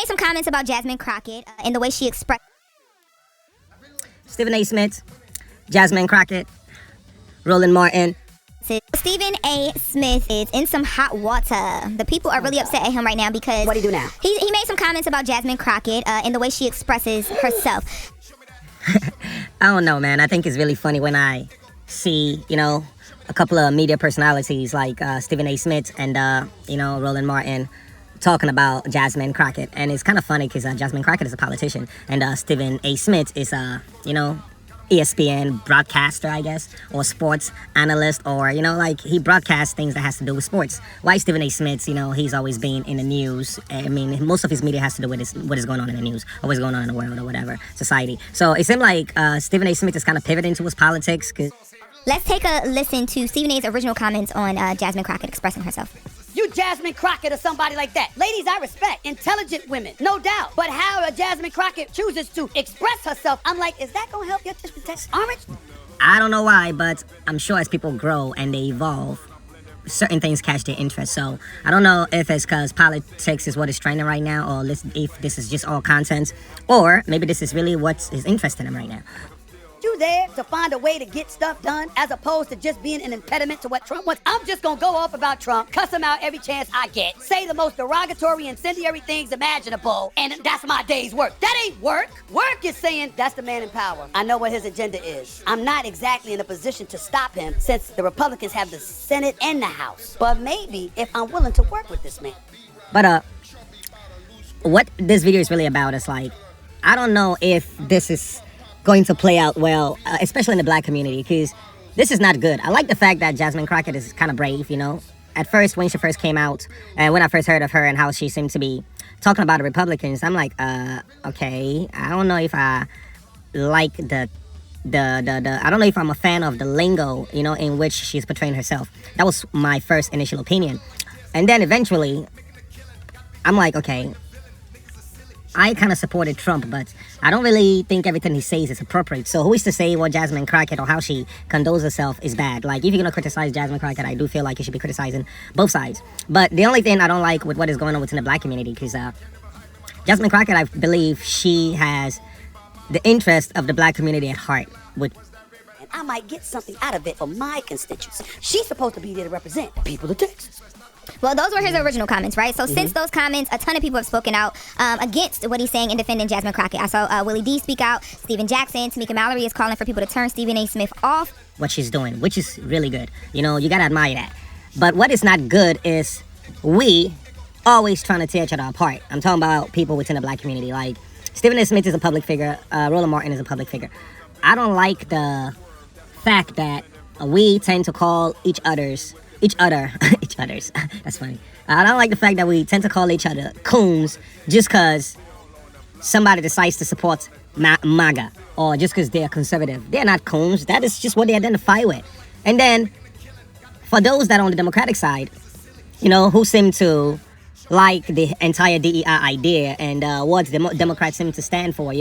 made some comments about Jasmine Crockett and the way she expressed. Stephen A. Smith, Jasmine Crockett, Roland Martin. Stephen A. Smith is in some hot water. The people are really upset at him right now because... What do you do now? He made some comments about Jasmine Crockett and the way she expresses herself. I don't know, man. I think it's really funny when I see, a couple of media personalities like Stephen A. Smith and, Roland Martin talking about Jasmine Crockett. And it's kind of funny because Jasmine Crockett is a politician and Stephen A. Smith is ESPN broadcaster, I guess, or sports analyst, or, he broadcasts things that has to do with sports. Why Stephen A. Smith, he's always been in the news. I mean, most of his media has to do with what is going on in the news, or what's going on in the world, or whatever, society. So it seemed like Stephen A. Smith is kind of pivoting towards politics. Let's take a listen to Stephen A.'s original comments on Jasmine Crockett expressing herself. You Jasmine Crockett or somebody like that. Ladies, I respect. Intelligent women, no doubt. But how Jasmine Crockett chooses to express herself, I'm like, is that going to help your orange? I don't know why, but I'm sure as people grow and they evolve, certain things catch their interest. So I don't know if it's because politics is what is trending right now, or if this is just all content, or maybe this is really what is interesting him right now. You there to find a way to get stuff done as opposed to just being an impediment to what Trump wants. I'm just gonna go off about Trump, cuss him out every chance I get, say the most derogatory, incendiary things imaginable, and that's my day's work. That ain't work. Work is saying that's the man in power. I know what his agenda is. I'm not exactly in a position to stop him since the Republicans have the Senate and the House. But maybe if I'm willing to work with this man. But what this video is really about is I don't know if this is going to play out well, especially in the black community, because this is not good. I like the fact that Jasmine Crockett is kind of brave, At first, when she first came out, and when I first heard of her and how she seemed to be talking about the Republicans, I'm like, okay, I don't know if I like I don't know if I'm a fan of the lingo, in which she's portraying herself. That was my first initial opinion. And then eventually, I'm like, okay, I kind of supported Trump, but I don't really think everything he says is appropriate. So who is to say what Jasmine Crockett or how she conducts herself is bad? If you're going to criticize Jasmine Crockett, I do feel like you should be criticizing both sides. But the only thing I don't like with what is going on within the black community, because Jasmine Crockett, I believe she has the interest of the black community at heart. And I might get something out of it for my constituents. She's supposed to be there to represent the people of Texas. Well, those were his original comments, right? So since those comments, a ton of people have spoken out against what he's saying and defending Jasmine Crockett. I saw Willie D speak out, Stephen Jackson, Tamika Mallory is calling for people to turn Stephen A. Smith off. What she's doing, which is really good. You gotta admire that. But what is not good is we always trying to tear each other apart. I'm talking about people within the black community. Stephen A. Smith is a public figure. Roland Martin is a public figure. I don't like the fact that we tend to call each other's, that's funny. I don't like the fact that we tend to call each other coons just because somebody decides to support MAGA, or just because they're conservative. They're not coons. That is just what they identify with. And then, for those that are on the Democratic side, who seem to like the entire DEI idea and what the Democrats seem to stand for,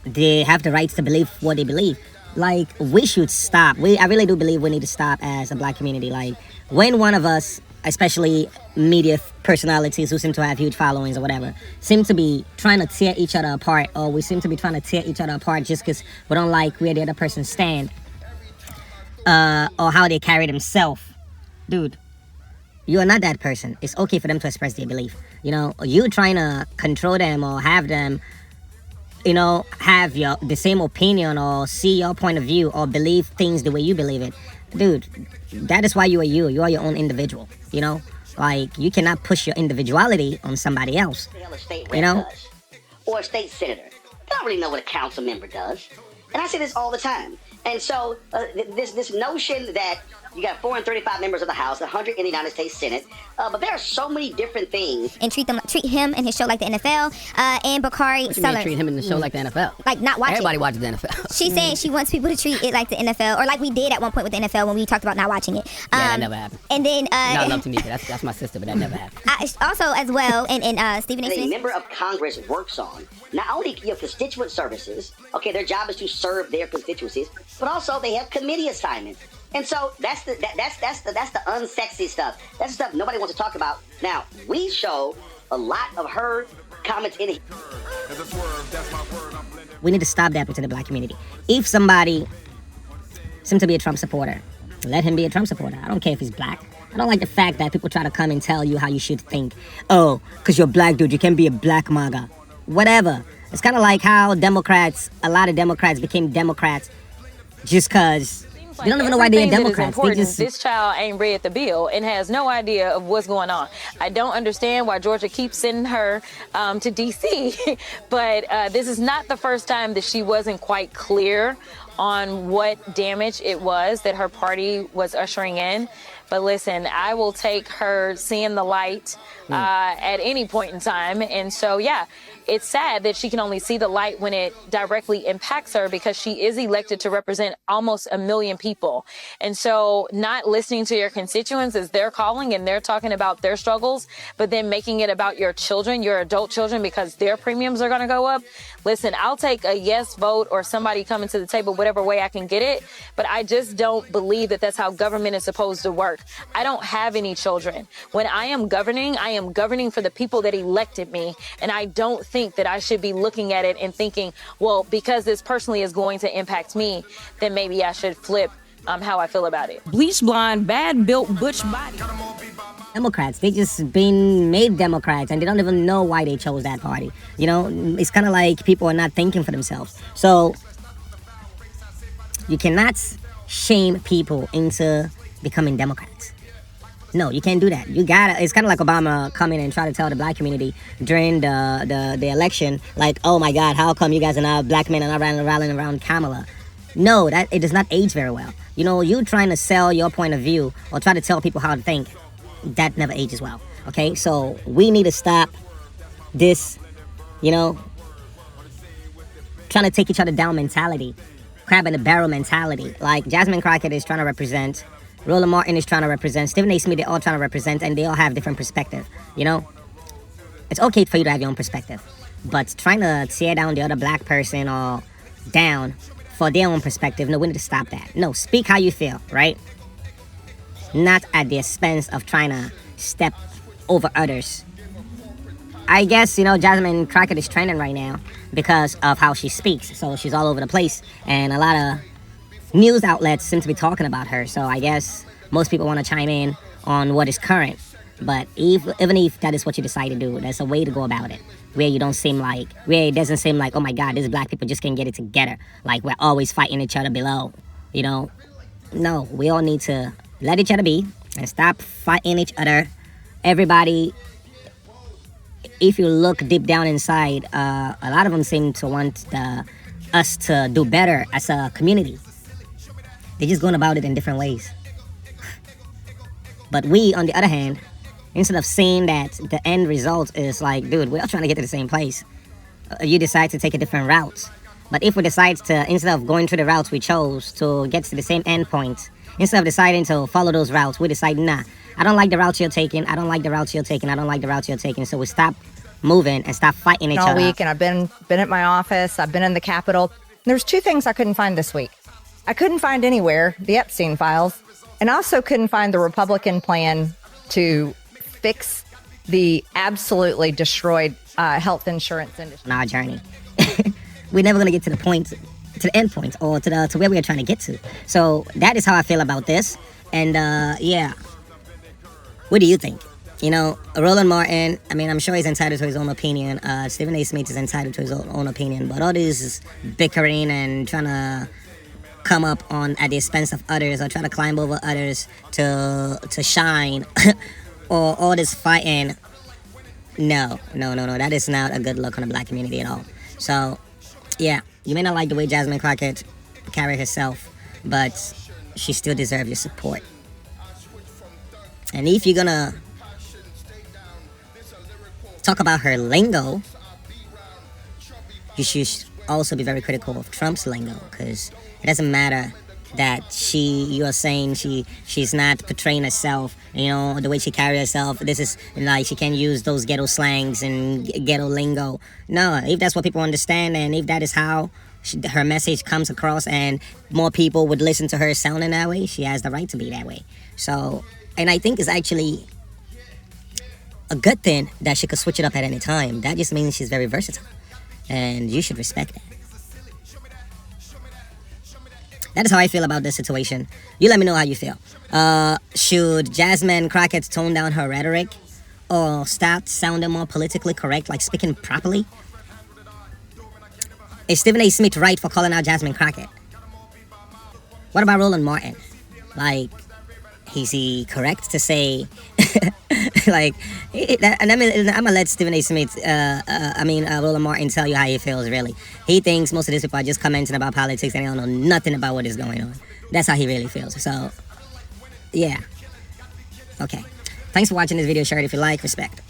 they have the rights to believe what they believe. We should stop. I really do believe we need to stop as a black community. When one of us, especially media personalities who seem to have huge followings or whatever, seem to be trying to tear each other apart, or we seem to be trying to tear each other apart just because we don't like where the other person stand, or how they carry themselves. Dude, you are not that person. It's okay for them to express their belief. You trying to control them or have them have the same opinion or see your point of view or believe things the way you believe it. Dude, that is why you are you. You are your own individual, you cannot push your individuality on somebody else, a state rep does, or a state senator. They don't really know what a council member does. And I say this all the time. And so this notion that you got 435 members of the House, 100 in the United States Senate, but there are so many different things. And treat him and his show like the NFL. And Bakari What you mean treat him in the show like the NFL? Not watch Everybody it. watches the NFL. She's saying she wants people to treat it like the NFL, or like we did at one point with the NFL when we talked about not watching it. Yeah, that never happened. And then not love to me, that's my sister, but that never happened. Also, as well, and Stephen A. A Smith. member of Congress works on not only constituent services. Okay, their job is to serve their constituencies, but also they have committee assignments. And so that's the unsexy stuff. That's the stuff nobody wants to talk about. Now, we show a lot of her comments in it. We need to stop that within the black community. If somebody seems to be a Trump supporter, let him be a Trump supporter. I don't care if he's black. I don't like the fact that people try to come and tell you how you should think. Oh, because you're a black dude, you can be a black MAGA. Whatever. It's kind of like how a lot of Democrats became Democrats just because they don't even know why they're Democrats. This child ain't read the bill and has no idea of what's going on. I don't understand why Georgia keeps sending her to D.C., but this is not the first time that she wasn't quite clear on what damage it was that her party was ushering in. But listen, I will take her seeing the light at any point in time. And so, yeah, it's sad that she can only see the light when it directly impacts her, because she is elected to represent almost 1 million people. And so not listening to your constituents as they're calling and they're talking about their struggles, but then making it about your children, your adult children, because their premiums are going to go up. Listen, I'll take a yes vote or somebody coming to the table, whatever way I can get it. But I just don't believe that that's how government is supposed to work. I don't have any children. When I am governing for the people that elected me. And I don't think that I should be looking at it and thinking, well, because this personally is going to impact me, then maybe I should flip how I feel about it. Bleach blonde, bad built butch body. Democrats, they just been made Democrats and they don't even know why they chose that party. You know, it's kind of like people are not thinking for themselves. So you cannot shame people into becoming Democrats. No, you can't do that. You gotta. It's kind of like Obama coming and try to tell the black community during the election, like, oh my God, how come you guys are not black men are not rallying around Kamala? No, it does not age very well. You know, you trying to sell your point of view or try to tell people how to think, that never ages well. Okay, so we need to stop this, you know, trying to take each other down mentality, crab in the barrel mentality. Like Jasmine Crockett is trying to represent. Roland Martin is trying to represent, Stephen A. Smith, they're all trying to represent, and they all have different perspective, you know? It's okay for you to have your own perspective, but trying to tear down the other black person or down for their own perspective, no, we need to stop that. No, speak how you feel, right? Not at the expense of trying to step over others. I guess, you know, Jasmine Crockett is trending right now because of how she speaks, so she's all over the place, and a lot of news outlets seem to be talking about her, so I guess most people want to chime in on what is current. But even if that is what you decide to do, there's a way to go about it where it doesn't seem like, oh my God, these black people just can't get it together. Like we're always fighting each other below, you know? No, we all need to let each other be and stop fighting each other. Everybody, if you look deep down inside, a lot of them seem to want us to do better as a community. They're just going about it in different ways. But we, on the other hand, instead of seeing that the end result is like, dude, we're all trying to get to the same place. You decide to take a different route. But if we decide to, instead of going through the routes we chose to get to the same end point, instead of deciding to follow those routes, we decide, nah, I don't like the route you're taking. I don't like the route you're taking. I don't like the route you're taking. So we stop moving and stop fighting each other. All week, and I've been at my office. I've been in the Capitol. There's 2 things I couldn't find this week. I couldn't find anywhere the Epstein files, and I also couldn't find the Republican plan to fix the absolutely destroyed health insurance industry. On our journey, we're never going to get to the point, to the end point, or to where we are trying to get to. So that is how I feel about this. And yeah, what do you think? You know, Roland Martin, I mean, I'm sure he's entitled to his own opinion. Stephen A. Smith is entitled to his own opinion. But all this bickering and trying to come up on at the expense of others or try to climb over others to shine or all this fighting, no, that is not a good look on the black community at all. So yeah, you may not like the way Jasmine Crockett carried herself, but she still deserves your support. And if you're gonna talk about her lingo, you should also be very critical of Trump's lingo, because it doesn't matter that you're saying she's not portraying herself, you know, the way she carries herself. This is like she can't use those ghetto slangs and ghetto lingo. No, if that's what people understand and if that is how her message comes across and more people would listen to her sounding that way, she has the right to be that way. So, and I think it's actually a good thing that she could switch it up at any time. That just means she's very versatile. And you should respect that. That is how I feel about this situation. You let me know how you feel. Should Jasmine Crockett tone down her rhetoric or start sounding more politically correct, like speaking properly? Is Stephen A. Smith right for calling out Jasmine Crockett? What about Roland Martin? Like, is he correct to say, like, and I'm gonna let Stephen A. Smith, Roland Martin tell you how he feels, really. He thinks most of these people are just commenting about politics and they don't know nothing about what is going on. That's how he really feels. So, yeah. Okay. Thanks for watching this video. Share it if you like. Respect.